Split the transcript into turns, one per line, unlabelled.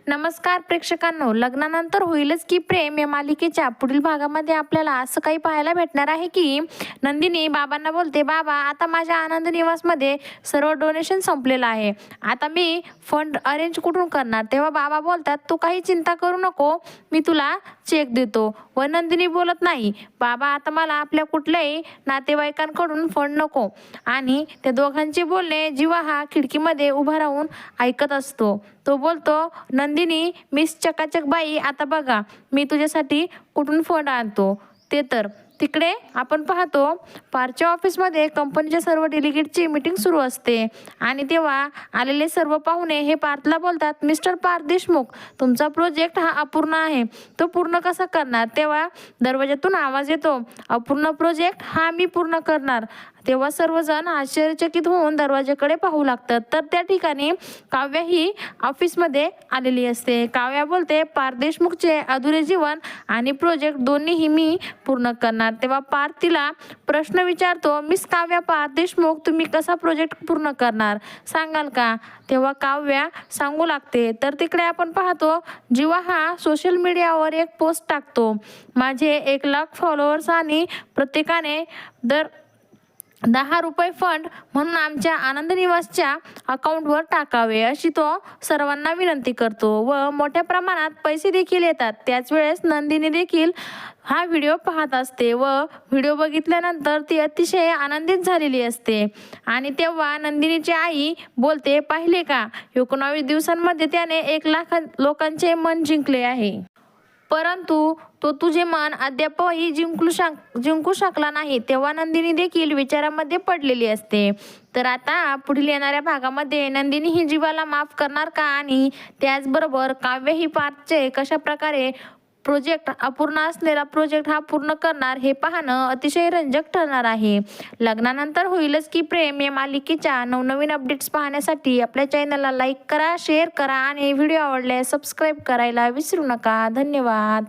नमस्कार प्रेक्षकांनो, लग्नानंतर होईलच की प्रेम या मालिकेच्या पुढील भागामध्ये आपल्याला असं काही पाहायला भेटणार आहे की नंदिनी बाबांना बोलते, बाबा आता माझ्या आनंद निवासमध्ये सर्व डोनेशन संपलेलं आहे, आता मी फंड अरेंज कुठून करणार. तेव्हा बाबा बोलतात, तू काही चिंता करू नको, मी तुला चेक देतो. व नंदिनी बोलत नाही, बाबा आता मला आपल्या कुठल्याही नातेवाईकांकडून फंड नको. आणि त्या दोघांचे बोलणे जीवा हा खिडकीमध्ये उभा राहून ऐकत असतो. तो बोलतो, नंदिनी मिस चकाचक बाई, आता बघा मी तुझ्यासाठी कुठून फंड आणतो ते. तर तिकडे आपण पाहतो पारच्या ऑफिसमध्ये कंपनीच्या सर्व डेलिगेटची मीटिंग सुरू असते. आणि तेव्हा आलेले सर्व पाहुणे हे पार्थला बोलतात, मिस्टर पार्थ देशमुख, तुमचा प्रोजेक्ट हा अपूर्ण आहे, तो पूर्ण कसा करणार. तेव्हा दरवाजातून आवाज येतो, अपूर्ण प्रोजेक्ट हा मी पूर्ण करणार. तेव्हा सर्वजण आश्चर्यचकित होऊन दरवाजाकडे पाहू लागतात. तर त्या ठिकाणी काव्या ही ऑफिसमध्ये आलेली असते. काव्या बोलते, पार्थ देशमुखचे अधुरे जीवन आणि प्रोजेक्ट दोन्हीही मी पूर्ण करणार. तेव्हा पार्थ तिला प्रश्न विचारतो, मिस काव्या, पार्थ देशमुख तुम्ही कसा प्रोजेक्ट पूर्ण करणार सांगाल का. तेव्हा काव्या सांगू लागते. तर तिकडे आपण पाहतो जीवा हा सोशल मीडियावर एक पोस्ट टाकतो, माझे 1,00,000 फॉलोअर्स आणि प्रत्येकाने दर 10 रुपये फंड म्हणून आमच्या आनंद निवासच्या अकाउंटवर टाकावे, अशी तो सर्वांना विनंती करतो. व मोठ्या प्रमाणात पैसे देखील येतात. त्याच वेळेस नंदिनी देखील हा व्हिडिओ पाहत असते व व्हिडिओ बघितल्यानंतर ती अतिशय आनंदित झालेली असते. आणि तेव्हा नंदिनीची आई बोलते, पाहिले का, 19 दिवसांमध्ये त्याने 1,00,000 लोकांचे मन जिंकले आहे, परंतु तो तुझे मन अद्यापही जिंकू शकला नाही. तेव्हा नंदिनी देखील विचारामध्ये पडलेली असते. तर आता पुढील येणाऱ्या भागामध्ये नंदिनी ही जीवाला माफ करणार का, आणि त्याचबरोबर काव्य ही पार्थचे कशा प्रकारे प्रोजेक्ट अपूर्ण असलेला प्रोजेक्ट हा पूर्ण करणार, हे पाहणं अतिशय रंजक ठरणार आहे. लग्नानंतर होईलच की प्रेम या मालिकेच्या नवनवीन अपडेट्स पाहण्यासाठी आपल्या चॅनलला लाईक करा, शेअर करा आणि व्हिडिओ आवडल्यास सबस्क्राईब करायला विसरू नका. धन्यवाद.